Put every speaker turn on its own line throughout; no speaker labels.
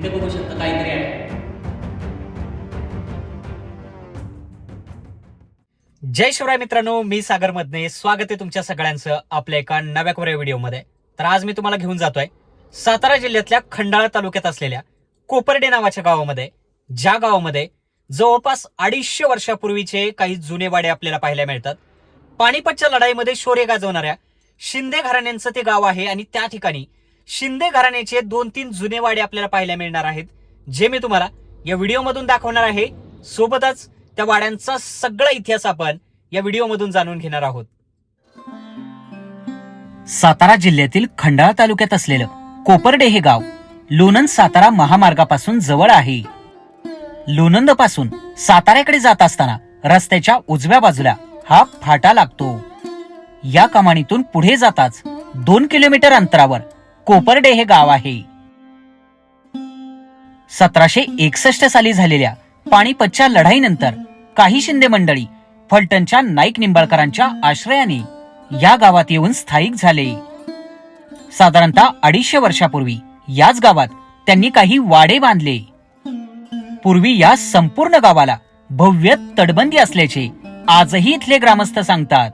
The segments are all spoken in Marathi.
इथे बघू शकता काहीतरी आहे. जय शिवराय मित्रांनो, मी सागर मधने स्वागत आहे तुमच्या सगळ्यांचं आपल्या एका नव्या कोऱ्या व्हिडिओमध्ये. तर आज मी तुम्हाला घेऊन जातोय सातारा जिल्ह्यातल्या खंडाळा तालुक्यात असलेल्या कोपर्डे नावाच्या गावामध्ये, ज्या गावामध्ये जवळपास 250 वर्षापूर्वीचे काही जुने वाडे आपल्याला पाहायला मिळतात. पानिपतच्या लढाईमध्ये शौर्य गाजवणाऱ्या शिंदे घराण्यांचं ते गाव आहे आणि त्या ठिकाणी शिंदे घराण्याचे 2-3 जुने वाडे आपल्याला पाहायला मिळणार आहेत, जे मी तुम्हाला या व्हिडिओमधून दाखवणार आहे. सोबतच त्या वाड्यांचा सगळा इतिहास आपण या व्हिडिओमधून जाणून घेणार आहोत. सातारा जिल्ह्यातील खंडाळा तालुक्यात असलेलं कोपर्डे हे गाव लोणंद सातारा महामार्गापासून जवळ आहे. लोणंद पासून साताऱ्याकडे जात असताना रस्त्याच्या उजव्या बाजूला हा फाटा लागतो. या कमानीतून पुढे जाताच 2 किलोमीटर अंतरावर कोपर्डे हे गाव आहे. 1761 साली झालेल्या पानिपतच्या लढाईनंतर काही शिंदे मंडळी फलटणच्या नाईक निंबाळकरांच्या आश्रयाने या गावात येऊन स्थायिक झाले. साधारणतः 250 वर्षापूर्वी याच गावात त्यांनी काही वाडे बांधले. पूर्वी या संपूर्ण गावाला भव्य तटबंदी असल्याचे आजही इथले ग्रामस्थ सांगतात.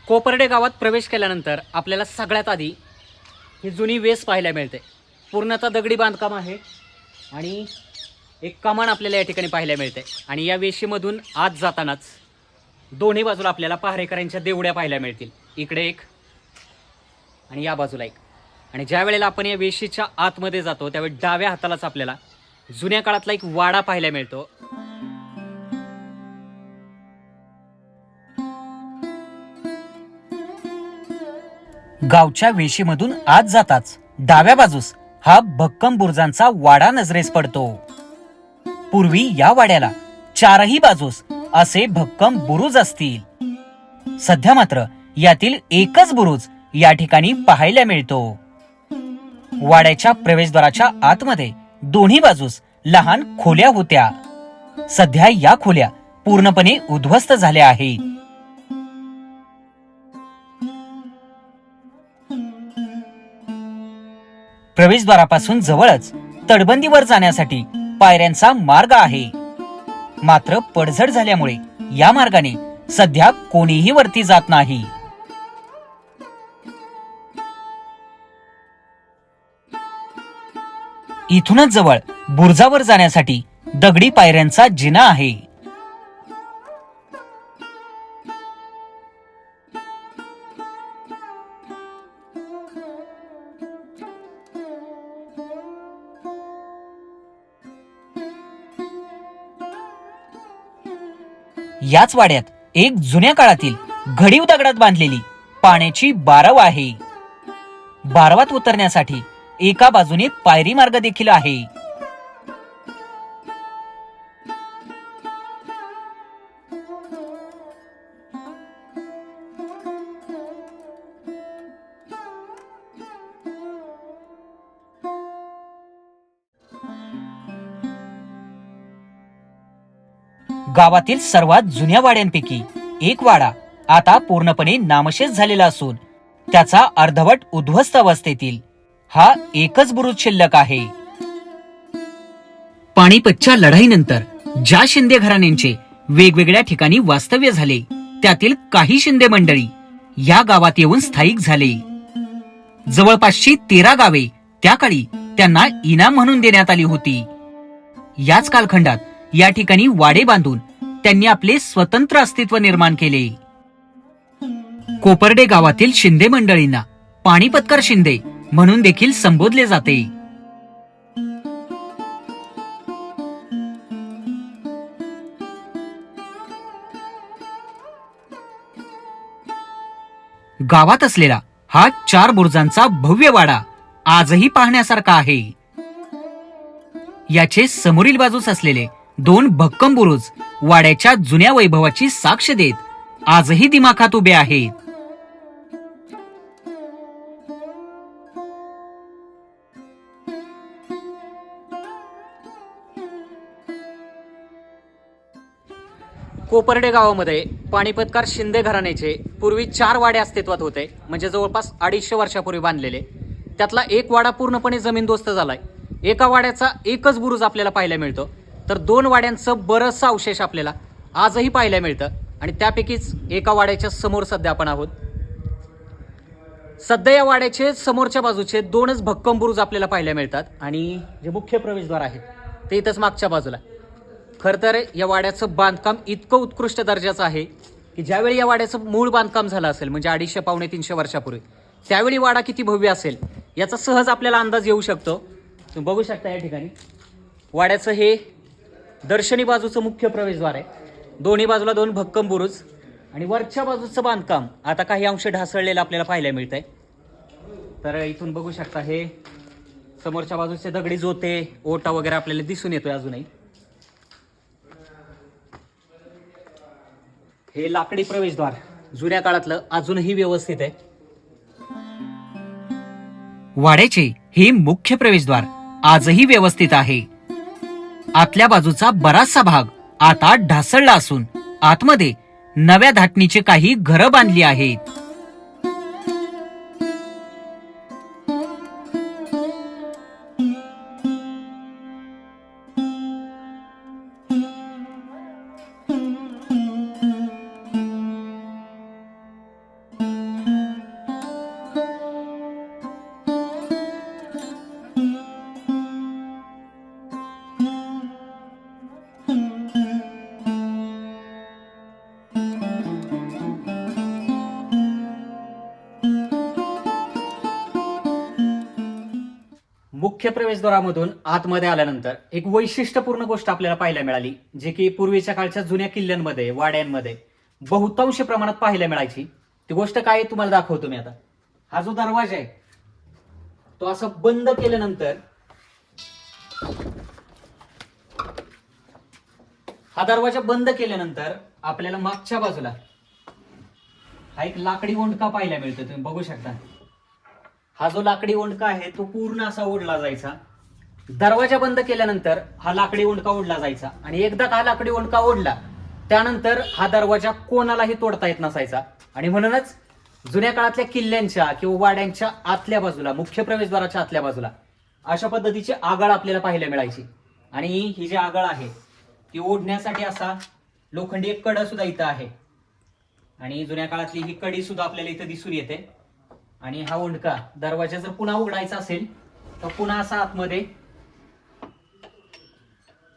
कोपर्डे गावात प्रवेश केल्यानंतर आपल्याला सगळ्यात आधी ही जुनी वेस पाहायला मिळते. पूर्णतः दगडी बांधकाम आहे आणि एक कमान आपल्याला या ठिकाणी पाहायला मिळते. आणि या वेशीमधून आत जातानाच दोन्ही बाजूला आपल्याला पहारेकरांच्या देवड्या पाहायला मिळतील. इकडे एक आणि या बाजूला एक. आणि ज्या वेळेला आपण या वेशीच्या आतमध्ये जातो त्यावेळी डाव्या हातालाच आपल्याला जुन्या काळातला एक वाडा पाहायला मिळतो. गावच्या वेशीमधून आत जाताच डाव्या बाजूस हा भक्कम बुरुजांचा वाडा नजरेस पडतो. पूर्वी या वाड्याला 4ही बाजूस असे भक्कम बुरुज असतील. सध्या मात्र यातील एकच बुरुज या ठिकाणी पाहायला मिळतो. वाड्याच्या प्रवेशद्वाराच्या आतमध्ये दोन्ही बाजूस लहान खोल्या होत्या. सध्या या खोल्या पूर्णपणे उद्ध्वस्त झाल्या आहेत. प्रवेशद्वारापासून जवळच तटबंदीवर जाण्यासाठी पायऱ्यांचा मार्ग आहे. मात्र पडझड झाल्यामुळे या मार्गाने सध्या कोणीही वरती जात नाही. इथूनच जवळ बुरुजावर जाण्यासाठी दगडी पायऱ्यांचा जिना आहे. याच वाड्यात एक जुन्या काळातील घडीव दगडात बांधलेली पाण्याची बारव आहे. बारवात उतरण्यासाठी एका बाजूने पायरी मार्ग देखील आहे. गावातील सर्वात जुन्या वाड्यांपैकी एक वाडा आता पूर्णपणे नामशेष झालेला असून त्याचा अर्धवट उद्ध्वस्त अवस्थेतील हा एकच बुरुज शिल्लक आहे. पानिपतच्या लढाईनंतर ज्या शिंदे घराण्यांचे वेगवेगळ्या ठिकाणी वास्तव्य झाले त्यातील काही शिंदे मंडळी या गावात येऊन स्थायिक झाले. जवळपासची 13 गावे त्या काळी त्यांना इनाम म्हणून देण्यात आली होती. याच कालखंडात या ठिकाणी वाडे बांधून त्यांनी आपले स्वतंत्र अस्तित्व निर्माण केले. कोपर्डे गावातील शिंदे मंडळींना पानिपतकर शिंदे म्हणून देखील संबोधले जाते. गावात असलेला हा 4 बुरुजांचा भव्य वाडा आजही पाहण्यासारखा आहे. याचे समोरील बाजूस असलेले 2 भक्कम बुरुज वाड्याच्या जुन्या वैभवाची साक्ष देत आजही दिमाखात उभे आहेत. कोपर्डे गावामध्ये पानिपतकार शिंदे घराण्याचे पूर्वी 4 वाडे अस्तित्वात होते, म्हणजे जवळपास 250 वर्षापूर्वी बांधलेले. त्यातला एक वाडा पूर्णपणे जमीनदोस्त झालाय. एका वाड्याचा एकच बुरुज आपल्याला पाहायला मिळतो, तर 2 वाड्यांचं बरंचसं अवशेष आपल्याला आजही पाहायला मिळतं. आणि त्यापैकीच एका वाड्याच्या समोर सध्या आपण आहोत. सध्या या वाड्याचे समोरच्या बाजूचे 2च भक्कम बुरुज आपल्याला पाहायला मिळतात आणि जे मुख्य प्रवेशद्वार आहेत ते इथंच मागच्या बाजूला. खरं तर या वाड्याचं बांधकाम इतकं उत्कृष्ट दर्जाचं आहे की ज्यावेळी या वाड्याचं मूळ बांधकाम झालं असेल, म्हणजे 250-300 वर्षापूर्वी, त्यावेळी वाडा किती भव्य असेल याचा सहज आपल्याला अंदाज येऊ शकतो. तुम्ही बघू शकता या ठिकाणी वाड्याचं हे दर्शनी बाजूचं मुख्य प्रवेशद्वार आहे. दोन्ही बाजूला 2 भक्कम बुरुज आणि वरच्या बाजूचं बांधकाम आता काही अंश ढासळलेलं आपल्याला पाहायला मिळतंय. तर इथून बघू शकता हे समोरच्या बाजूचे दगडी जोते, ओटा वगैरे आपल्याला दिसून येतोय अजूनही. हे लाकडी प्रवेशद्वार जुन्या काळातलं अजूनही व्यवस्थित आहे.
वाड्याचे हे मुख्य प्रवेशद्वार आजही व्यवस्थित आहे. आतल्या बाजूचा बराचसा भाग आता ढासळला असून आतमध्ये नव्या धाटणीचे काही घरं बांधली आहेत.
मुख्य प्रवेशद्वारामधून आतमध्ये आल्यानंतर एक वैशिष्ट्यपूर्ण गोष्ट आपल्याला पाहायला मिळाली, जे की पूर्वीच्या काळच्या जुन्या किल्ल्यांमध्ये, वाड्यांमध्ये बहुतांश प्रमाणात पाहायला मिळायची. ती गोष्ट काय आहे तुम्हाला दाखवतो मी आता. हा जो दरवाजा आहे तो असं बंद केल्यानंतर, हा दरवाजा बंद केल्यानंतर आपल्याला मागच्या बाजूला हा एक लाकडी ओंडका पाहायला मिळतो. तुम्ही बघू शकता हा जो लाकडी ओंडका आहे तो पूर्ण असा ओढला जायचा. दरवाजा बंद केल्यानंतर हा लाकडी ओंडका ओढला जायचा आणि एकदा हा लाकडी ओंडका ओढला त्यानंतर हा दरवाजा कोणालाही तोडता येत नसायचा. आणि म्हणूनच जुन्या काळातल्या किल्ल्यांच्या किंवा वाड्यांच्या आतल्या बाजूला, मुख्य प्रवेशद्वाराच्या आतल्या बाजूला अशा पद्धतीची आगळ आपल्याला पाहायला मिळायची. आणि ही जी आगळ आहे ती ओढण्यासाठी असा लोखंडी एक कड सुद्धा इथं आहे आणि जुन्या काळातली ही कडी सुद्धा आपल्याला इथं दिसून येते. आणि हा ओंडका दरवाजा जर पुन्हा उघडायचा असेल तर पुन्हा असा आतमध्ये,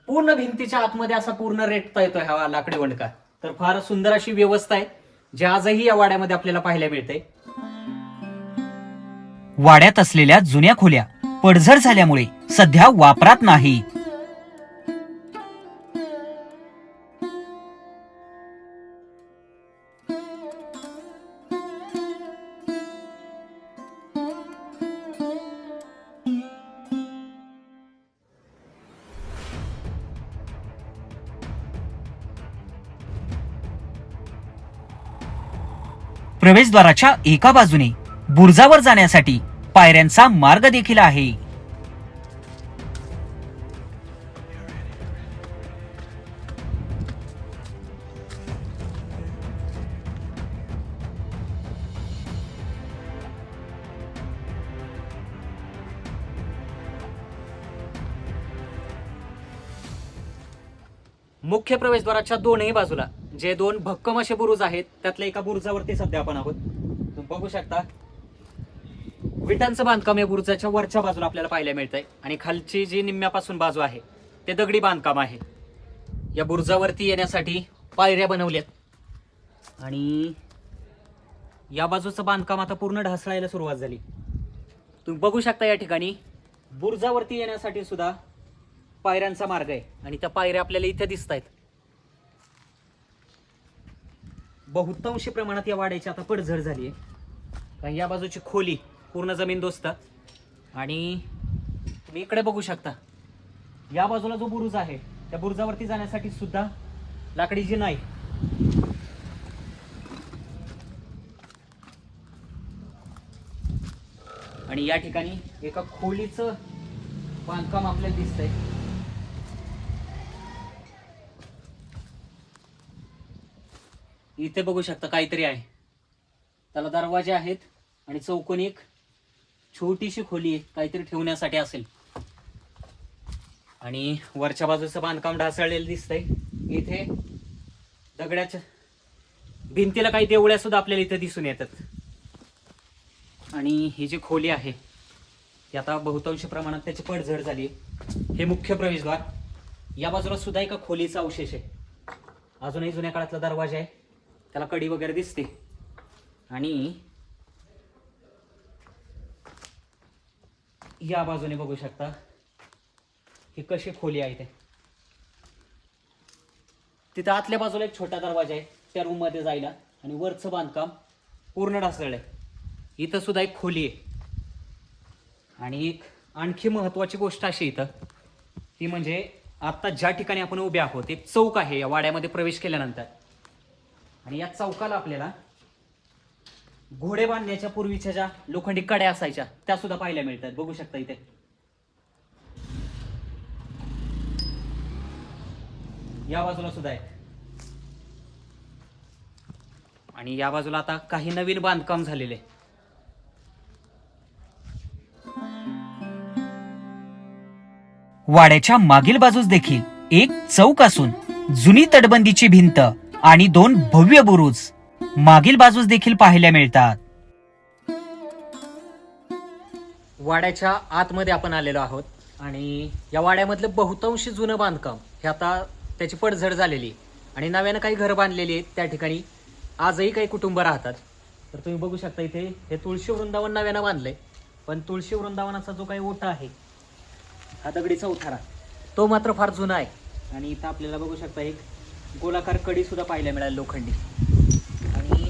पूर्ण भिंतीच्या आतमध्ये असा पूर्ण रेटता येतोय हा लाकडी ओंडका. तर फार सुंदर अशी व्यवस्था आहे जी आजही या वाड्यामध्ये आपल्याला पाहायला मिळते.
वाड्यात असलेल्या जुन्या खोल्या पडझड झाल्यामुळे सध्या वापरात नाही. प्रवेशद्वाराच्या एका बाजूने बुरुजावर जाण्यासाठी पायऱ्यांचा मार्ग देखील आहे.
मुख्य प्रवेशद्वाराच्या दोनही बाजूला जे 2 भक्कम असे बुरुज आहेत त्यातल्या एका बुरुजावरती सध्या आपण आहोत. तुम्ही बघू शकता विटांचं बांधकाम या बुरुजाच्या वरच्या बाजूला आपल्याला पाहायला मिळतंय आणि खालची जी निम्म्यापासून बाजू आहे ते दगडी बांधकाम आहे. या बुरुजावरती येण्यासाठी पायऱ्या बनवल्यात आणि या बाजूचं बांधकाम आता पूर्ण ढासळायला सुरुवात झाली. तुम्ही बघू शकता या ठिकाणी बुरुजावरती येण्यासाठी सुद्धा पायऱ्यांचा मार्ग आहे आणि त्या पायऱ्या आपल्याला इथे दिसत आहेत. बहुतांशी प्रमाणात या वाड्याची आता पडझड झाली आहे, कारण या बाजूची खोली पूर्ण जमीनदोस्त आणि तुम्ही इकडे बघू शकता या बाजूला जो बुरुज आहे त्या बुरुजावरती जाण्यासाठी सुद्धा लाकडी जिना आहे. आणि या ठिकाणी एका खोलीचं बांधकाम आपल्याला दिसतंय. इथे बघू शकता काहीतरी आहे, त्याला दरवाजे आहेत आणि चौकोनी एक छोटीशी खोली आहे, काहीतरी ठेवण्यासाठी असेल. आणि वरच्या बाजूचं बांधकाम ढासळलेलं दिसतंय. इथे दगडाच्या भिंतीला काही देवळ्या सुद्धा आपल्याला इथे दिसून येतात. आणि ही जी खोली आहे ती आता बहुतांश प्रमाणात त्याची पडझड झाली. हे मुख्य प्रवेशद्वार. या बाजूला सुद्धा एका खोलीचा अवशेष आहे. अजूनही जुन्या काळातला दरवाजा आहे, त्याला कडी वगैरे दिसते. आणि या बाजूने बघू शकता ही कशी खोली आहे. तिथं आतल्या बाजूला एक छोटा दरवाजा आहे त्या रूम मध्ये जायला, आणि वरचं बांधकाम पूर्ण ढासळलंय. इथं सुद्धा एक खोली आहे. आणि एक आणखी महत्वाची गोष्ट अशी इथं, ती म्हणजे आता ज्या ठिकाणी आपण उभे आहोत एक चौक आहे या वाड्यामध्ये प्रवेश केल्यानंतर. आणि या चौकाला आपल्याला घोडे बांधण्याच्या पूर्वीच्या ज्या लोखंडी कड्या असायच्या त्या सुद्धा पाहायला मिळतात. बघू शकता इथे. या बाजूला सुद्धा आहे. आणि या बाजूला आता काही नवीन बांधकाम झालेले.
वाड्याच्या मागील बाजूस देखील एक चौक असून जुनी तटबंदीची भिंत आणि 2 भव्य बुरुज मागील बाजूस देखील पाहायला मिळतात.
वाड्याच्या आतमध्ये आपण आलेलो आहोत. आणि या वाड्यामधलं बहुतांश जुनं बांधकाम हे आता त्याची पडझड झालेली आणि नव्यानं काही घर बांधलेली आहेत. त्या ठिकाणी आजही काही कुटुंब राहतात. तर तुम्ही बघू शकता इथे हे तुळशी वृंदावन नव्यानं बांधलंय, पण तुळशी वृंदावनाचा जो काही ओटा आहे हा दगडीचा उतारा तो मात्र फार जुना आहे. आणि इथं आपल्याला बघू शकता एक गोलाकार कडी सुद्धा पाहायला मिळाली लोखंडी. आणि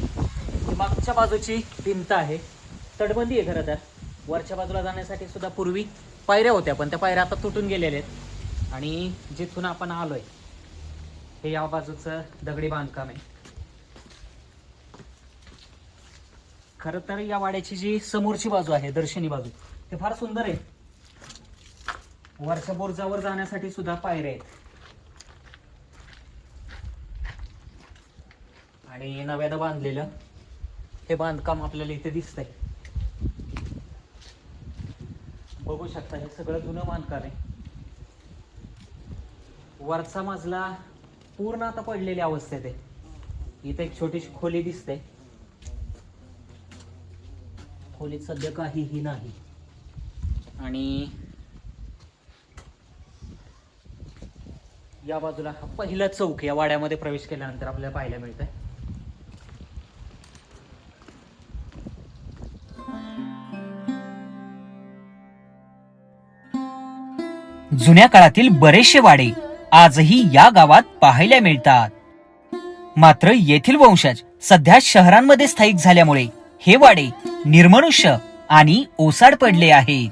मागच्या बाजूची भिंत आहे, तटबंदी आहे खरं तर. वरच्या बाजूला जाण्यासाठी सुद्धा पूर्वी पायऱ्या होत्या, पण त्या पायऱ्या आता तुटून गेलेल्या आहेत. आणि जिथून आपण आलोय हे या बाजूचं दगडी बांधकाम आहे. खरं तर या वाड्याची जी समोरची बाजू आहे दर्शनी बाजू ते फार सुंदर आहे. वरच्या बुरुजावर जाण्यासाठी सुद्धा पायऱ्या आहेत. आणि नव्यानं बांधलेलं हे बांधकाम आपल्याला इथे दिसतंय. बघू शकता हे सगळं जुनं बांधकाम आहे. वरचा मजला पूर्ण आता पडलेल्या अवस्थेत आहे. इथे एक छोटीशी खोली दिसते. खोलीत सध्या काहीही नाही. आणि या बाजूला हा पहिला चौक या वाड्यामध्ये प्रवेश केल्यानंतर आपल्याला पाहायला मिळतंय.
जुन्या काळातील बरेचसे वाडे आजही या गावात पाहायला मिळतात. मात्र येथील वंशज सध्या शहरांमध्ये स्थायिक झाल्यामुळे हे वाडे निर्मनुष्य आणि ओसाड पडले आहेत.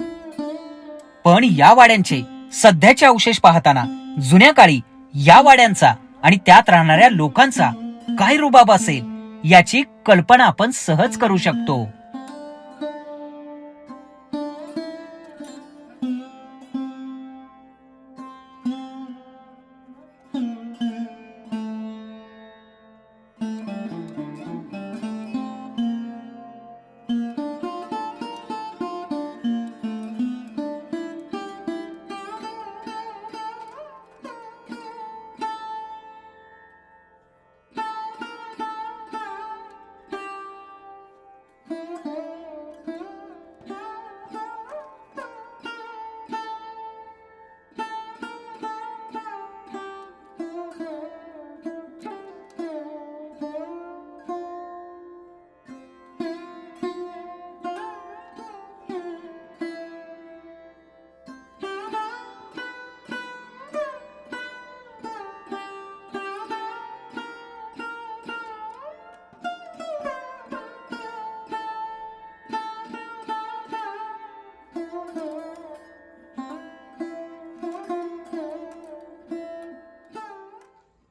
पण या वाड्यांचे सध्याचे अवशेष पाहताना जुन्या काळी या वाड्यांचा आणि त्यात राहणाऱ्या लोकांचा काय रुबाब असेल याची कल्पना आपण सहज करू शकतो.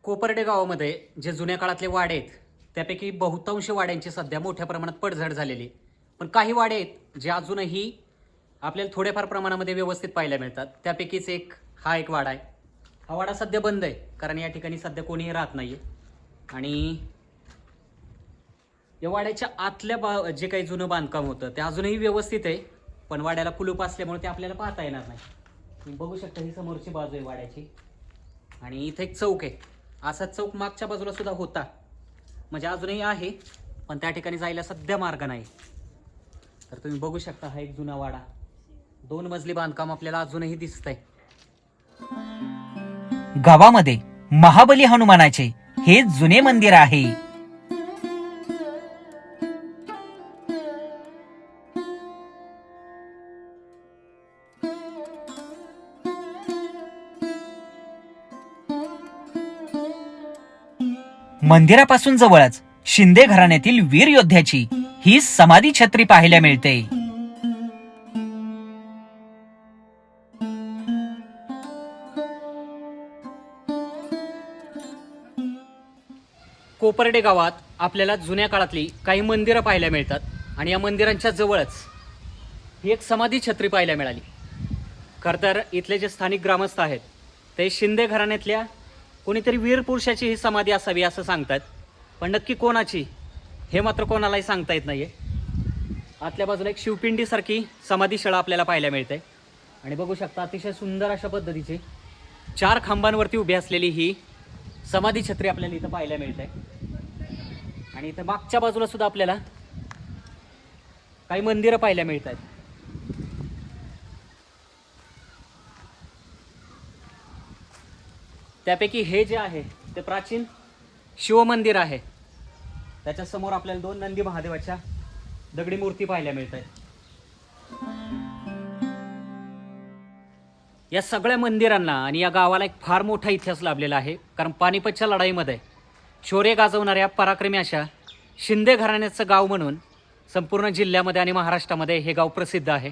कोपर्डे गावामध्ये जे जुन्या काळातले वाडे आहेत त्यापैकी बहुतांश वाड्यांची सध्या मोठ्या प्रमाणात पडझड झालेली, पण काही वाडे आहेत जे अजूनही आपल्याला थोड्याफार प्रमाणामध्ये व्यवस्थित पाहायला मिळतात. त्यापैकीच हा एक वाडा आहे. हा वाडा सध्या बंद आहे कारण या ठिकाणी सध्या कोणीही राहत नाहीये. आणि या वाड्याच्या आतल्या जे काही जुनं बांधकाम होतं ते अजूनही व्यवस्थित आहे, पण वाड्याला कुलूप असल्यामुळे ते आपल्याला पाहता येणार नाही. तुम्ही बघू शकता ही समोरची बाजू आहे वाड्याची आणि इथे एक चौक आहे. असाच चौक मागच्या बाजूला सुद्धा होता, म्हणजे अजूनही आहे, पण त्या ठिकाणी जायला सध्या मार्ग नाही. तर तुम्ही बघू शकता हा एक जुना वाडा, 2 मजली बांधकाम आपल्याला अजूनही दिसतंय.
गावामध्ये महाबली हनुमानाचे हे जुने मंदिर आहे. मंदिरापासून जवळच शिंदे घराण्यातील वीर योद्ध्याची ही समाधी छत्री पाहायला मिळते.
कोपर्डे गावात आपल्याला जुन्या काळातली काही मंदिरं पाहायला मिळतात आणि या मंदिरांच्या जवळच ही एक समाधी छत्री पाहायला मिळाली. खरं तर इथले जे स्थानिक ग्रामस्थ आहेत ते शिंदे घराण्यातल्या कोणीतरी वीर पुरुषाची ही समाधी असावी असं सांगतात, पण नक्की कोणाची हे मात्र कोणालाही सांगता येत नाही आहे. आतल्या बाजूला एक शिवपिंडीसारखी समाधीशाळा आपल्याला पाहायला मिळते आणि बघू शकता अतिशय सुंदर अशा पद्धतीची 4 खांबांवरती उभी असलेली ही समाधी छत्री आपल्याला इथं पाहायला मिळते. आणि इथं मागच्या बाजूला सुद्धा आपल्याला काही मंदिरं पाहायला मिळत आहेत. त्यापैकी हे जे आहे ते प्राचीन शिवमंदिर आहे. त्याच्या समोर आपल्याला 2 नंदी महादेवाच्या दगडी मूर्ती पाहायला मिळत आहेत. या सगळ्या मंदिरांना आणि या गावाला एक फार मोठा इतिहास लाभलेला आहे, कारण पानिपतच्या लढाईमध्ये शौर्य गाजवणाऱ्या पराक्रमी अशा शिंदे घराण्याचं गाव म्हणून संपूर्ण जिल्ह्यामध्ये आणि महाराष्ट्रामध्ये हे गाव प्रसिद्ध आहे.